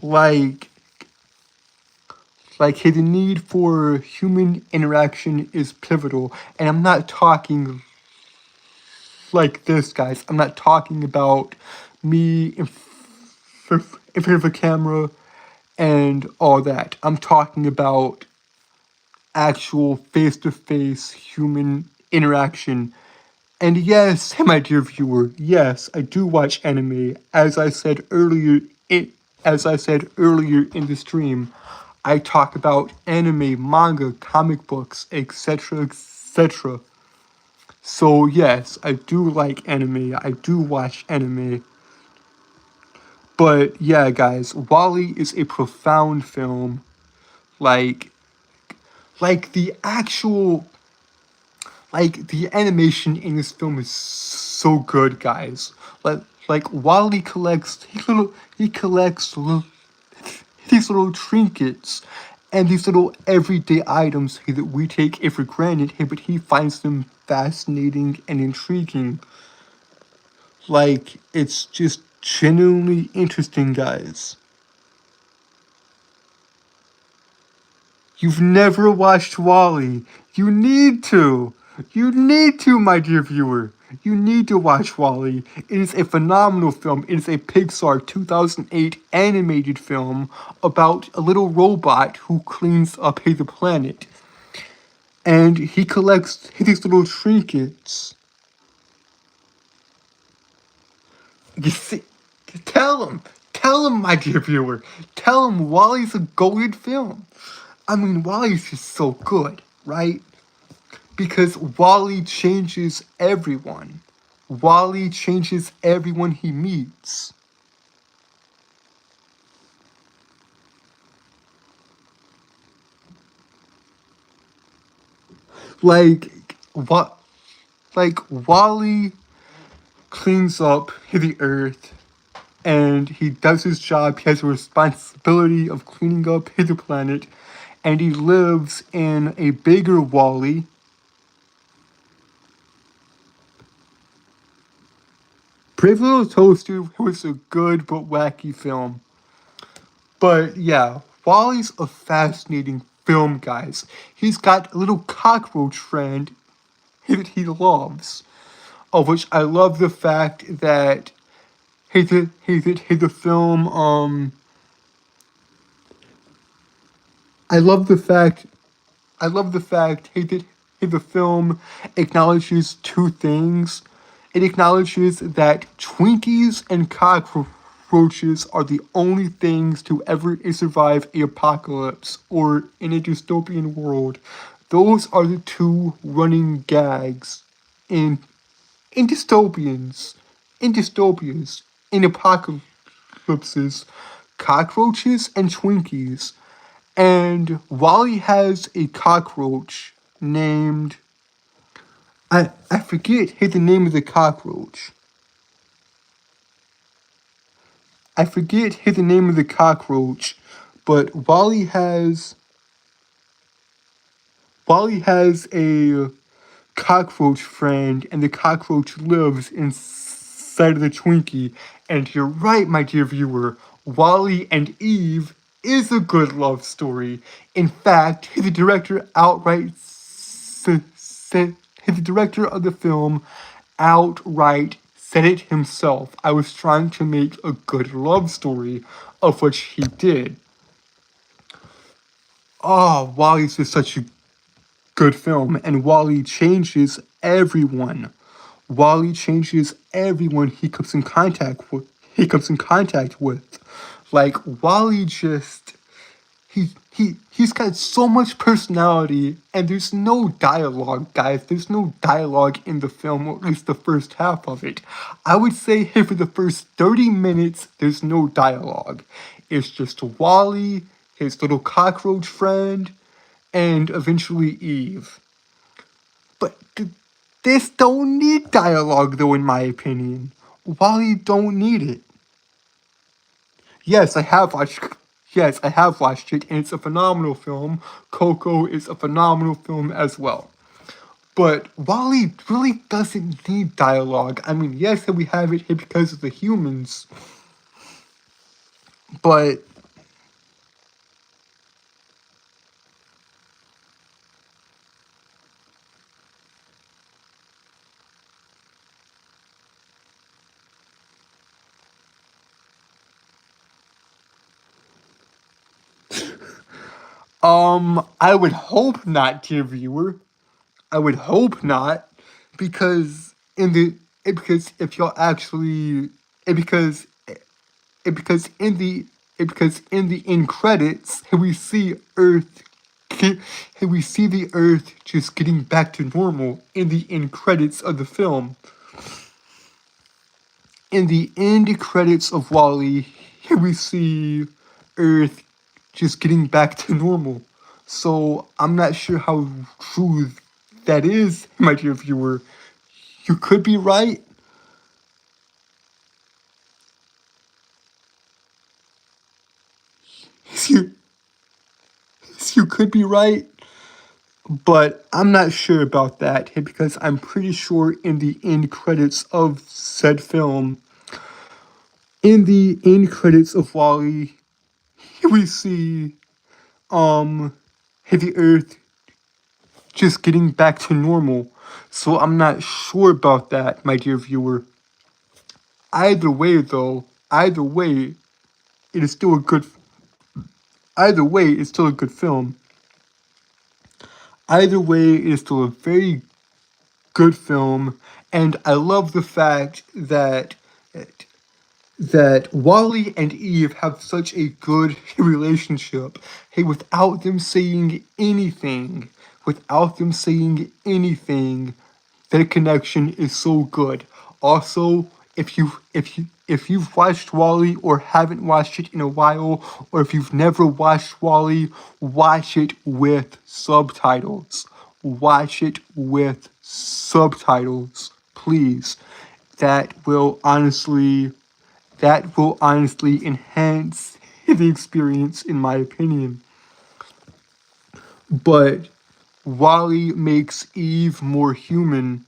Like hey, the need for human interaction is pivotal, and I'm not talking like this, guys. I'm not talking about me in front of a camera and all that. I'm talking about actual face-to-face human interaction. And yes, my dear viewer, yes, I do watch anime. As I said earlier in the stream, I talk about anime, manga, comic books, etc., etc. So yes, I do like anime. I do watch anime. But yeah, guys, Wall-E is a profound film. Like the actual the animation in this film is so good, guys. Like Wall-E collects these little trinkets and these little everyday items that we take it for granted, but he finds them fascinating and intriguing. Like, it's just genuinely interesting, guys. You've never watched Wall-E. You need to. You need to, my dear viewer. You need to watch Wall-E. It is a phenomenal film. It is a Pixar 2008 animated film about a little robot who cleans up the planet. And he collects these little trinkets. You see, tell him, my dear viewer. Tell him Wall-E's a golden film. I mean, Wall-E's just so good, right? Because Wall-E changes everyone. Wall-E changes everyone he meets. Like, what? Like, Wall-E cleans up the earth, and he does his job. He has a responsibility of cleaning up the planet, and he lives in a bigger Wall-E. Brave Little Toaster was a good but wacky film. But yeah, Wall-E's a fascinating film, guys. He's got a little cockroach friend that he loves, of which I love the fact that the film I love the fact the film acknowledges two things. It acknowledges that Twinkies and cockroaches are the only things to ever survive a apocalypse or in a dystopian world. Those are the two running gags in dystopians, in apocalypses, cockroaches and Twinkies. And Wally has a cockroach named I forget the name of the cockroach. I forget the name of the cockroach, but Wally has a cockroach friend, and the cockroach lives inside of the Twinkie. And you're right, my dear viewer, Wally and Eve is a good love story. In fact, the director outright said, the director of the film outright said it himself. I was trying to make a good love story, of which he did. Oh, Wally's just such a good film, and Wally changes everyone. Wally changes everyone he comes in contact with. Like Wally just he's got so much personality, and there's no dialogue, guys. There's no dialogue in the film, or at least the first half of it. I would say for the first 30 minutes, there's no dialogue. It's just Wally, his little cockroach friend, and eventually Eve. But this don't need dialogue, though, in my opinion. Wally don't need it. Yes, I have watched. Yes, I have watched it, and it's a phenomenal film. Coco is a phenomenal film as well. But Wally really doesn't need dialogue. I mean, yes, we have it here because of the humans, but I would hope not, dear viewer. I would hope not, because because if y'all actually because in the end credits we see Earth we see the Earth just getting back to normal in the end credits of the film. In the end credits of Wall-E, we see Earth just getting back to normal. So I'm not sure how true that is, my dear viewer. You could be right. You, you could be right. But I'm not sure about that because I'm pretty sure in the end credits of said film, in the end credits of Wall-E, we see the Earth just getting back to normal. So I'm not sure about that, my dear viewer. Either way, though, it is still a good. Either way, it's still a good film. Either way, it is still a very good film, and I love the fact that Wally and Eve have such a good relationship. Hey, without them saying anything, their connection is so good. Also, if you've watched Wally or haven't watched it in a while, or if you've never watched Wally, watch it with subtitles. Watch it with subtitles, please. That will honestly enhance the experience, in my opinion. But Wally makes Eve more human.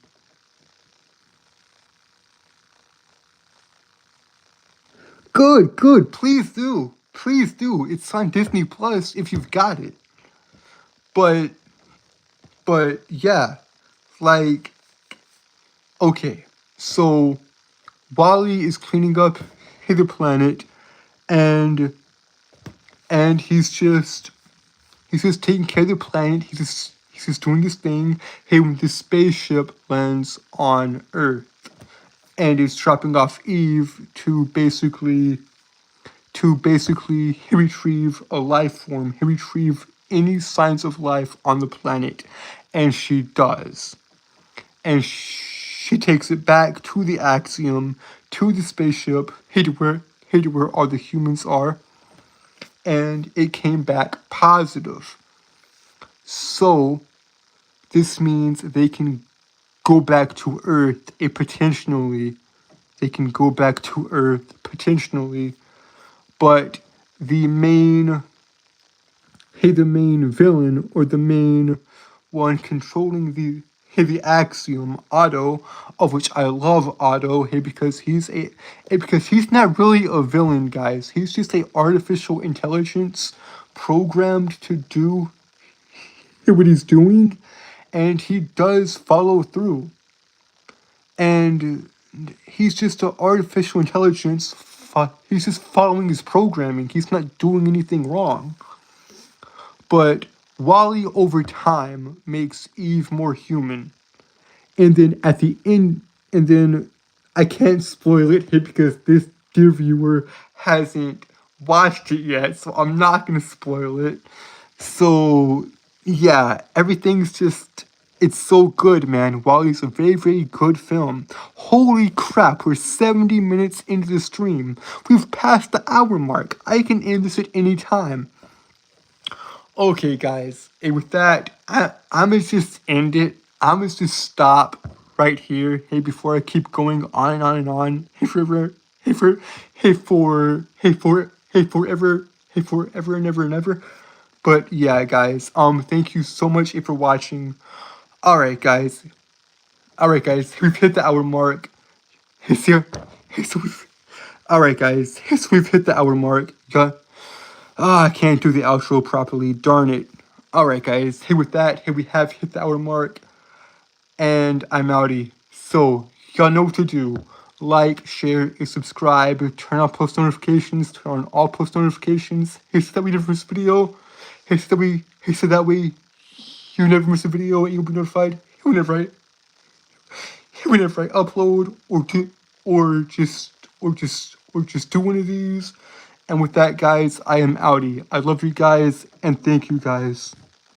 Good. Please do. Please do. It's on Disney Plus if you've got it. But yeah, like, okay. So Wally is cleaning up the planet, and he's just taking care of the planet. He's just doing his thing. Hey, when the spaceship lands on Earth, and is dropping off Eve to basically retrieve a life form, retrieve any signs of life on the planet, and she does. And she takes it back to the Axiom, to the spaceship, here to where all the humans are, and it came back positive. So this means they can go back to Earth, they can go back to Earth potentially, but the main the main villain, or the main one controlling the Axiom, Otto, of which I love Otto, because he's not really a villain, guys. He's just a artificial intelligence programmed to do what he's doing, and he does follow through. And he's just an artificial intelligence. He's just following his programming. He's not doing anything wrong. But Wally over time makes Eve more human. And then at the end, and then I can't spoil it here because this dear viewer hasn't watched it yet, so I'm not gonna spoil it. So yeah, everything's just, it's so good, man. Wally's a very, very good film. Holy crap, we're 70 minutes into the stream. We've passed the hour mark. I can end this at any time. Okay, guys, and with that, I'm gonna just end it. I'm gonna just stop right here. Hey, before I keep going on and on and on. Hey, forever. Hey, forever and ever and ever. But yeah, guys, thank you so much for watching. Alright, guys. We've hit the hour mark. Alright, guys, so we've hit the hour mark. Yeah. I can't do the outro properly, darn it. Alright, guys, hey, with that, we have hit the hour mark. And I'm outie. So, y'all know what to do. Like, share, and subscribe. Turn on post notifications. Turn on all post notifications. Hey, so that we never miss a video. Hey, so that way you never miss a video and you'll be notified. Whenever I upload or just do one of these. And with that, guys, I am outie. I love you guys and thank you, guys.